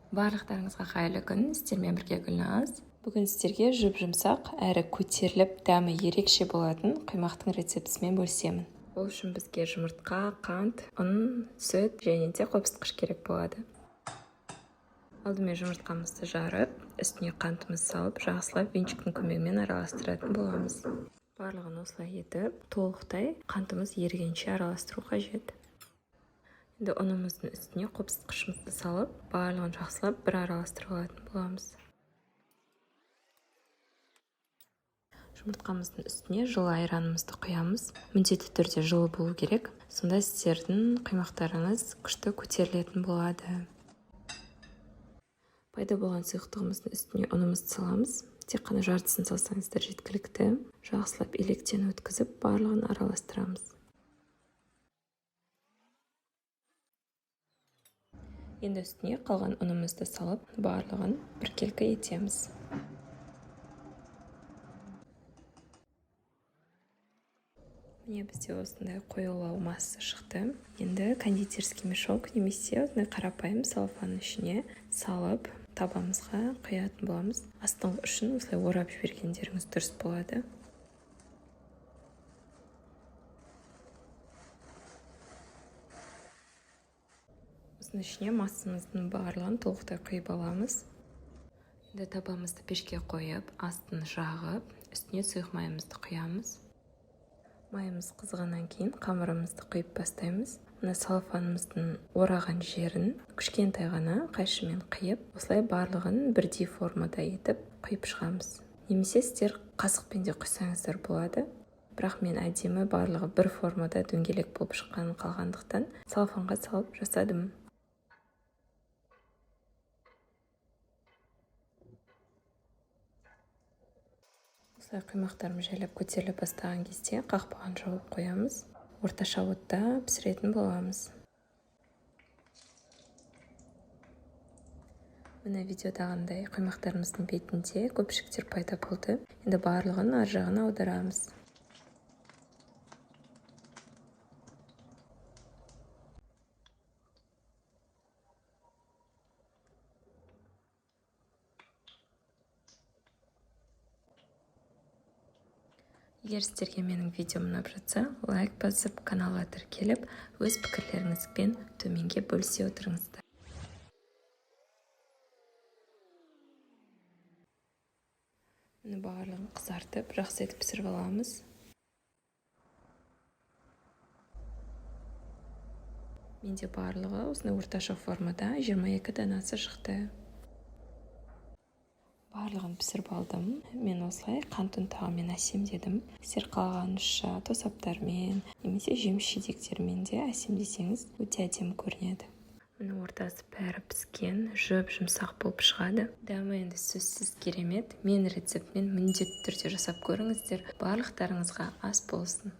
Барлықтарыңызға қайырлы күн, сіздермен бірге Гүлназ. Бүгін сіздерге жұп-жұмсақ әрі көтеріліп, дәмі ерекше болатын құймақтың рецептісімен бөлісемін. Ол үшін бізге жұмыртқа, қант, ұн, сүт және де қопсытқыш керек болады. Алдымен жұмыртқамызды жарып, үстіне қантымызды салып, жақсылап венчиктің көмегімен араластыратын боламыз. Барлығын осылай етіп, толықтай қантымыз ерігенше араластыру қажет. Енді ұнымыздың үстіне қопсытқышымызды салып, барлығын жақсылап бір араластырып алатын боламыз. Жұмыртқамыздың үстіне жылы айранымызды құямыз. Міндетті түрде жылы болу керек. Сонда сіздердің құймақтарыңыз күшті көтерілетін болады. Пайда болған сұйықтығымыздың үстіне ұнымызды саламыз. Тек қана жартысын салсаңыздар жеткілікті. Жақсылап електен өткізіп, барлығын араластырамыз. Енді үстіне қалған ұнымызды салып, барлығын біркелкі етеміз. Міне бізде осындай қоюлау массасы шықты. Енді кондитерский мешок немесе осындай қарапайым салфанның ішіне салып, табамызға құятын боламыз. Астыңғы ұшын осылай орап жібергендеріңіз дұрыс болады. Осының ішіне массамыздың барлығын толықтай құйып аламыз. Енді табамызды пешке қойып, астын жағып, үстіне сұйық майымызды құямыз. Майымыз қызғаннан кейін қамырымызды құйып бастаймыз. Мына салфанымыздың ораған жерін кішкентай ғана қайшымен қиып, осылай барлығын бірдей формада етіп құйып шығамыз. Немесе сіздер қасықпен де құйсаңыздар болады. Бірақ мен әдемі барлығы бір формада дөңгелек болып шыққанын қалғандықтан салфанға салып жасадым. Осылай құймақтарым жайлап көтеріліп бастаған кезде қақпағын жауып қоямыз. Орташа отта пісіретін боламыз. Мына видеодағындай құймақтарымыздың бетінде көпшіктер пайда болды. Енді барлығын ар жағына аударамыз. Егер сіздерге менің видеом ұнап жатса, лайк басып, каналға тіркеліп, өз пікірлеріңізбен төменге бөлісе отырыңыздар. Мұны барлығын қызартып, жақсы етіп пісіріп аламыз. Менде барлығы осындай орташа формада 22 данасы шықты. Барлығын пісіріп алдым. Мен осылай қант ұнтағымен әсемдедім. Сіздер қалағаныңызша тосаптармен, немесе жеміс-жидектермен де әсемдесеңіз, өте әдемі көрінеді. Міне ортасы бәрі піскен, жұп-жұмсақ болып шығады. Дәмі енді сөзсіз керемет. Мен рецептімен міндетті түрде жасап көріңіздер. Барлықтарыңызға ас болсын.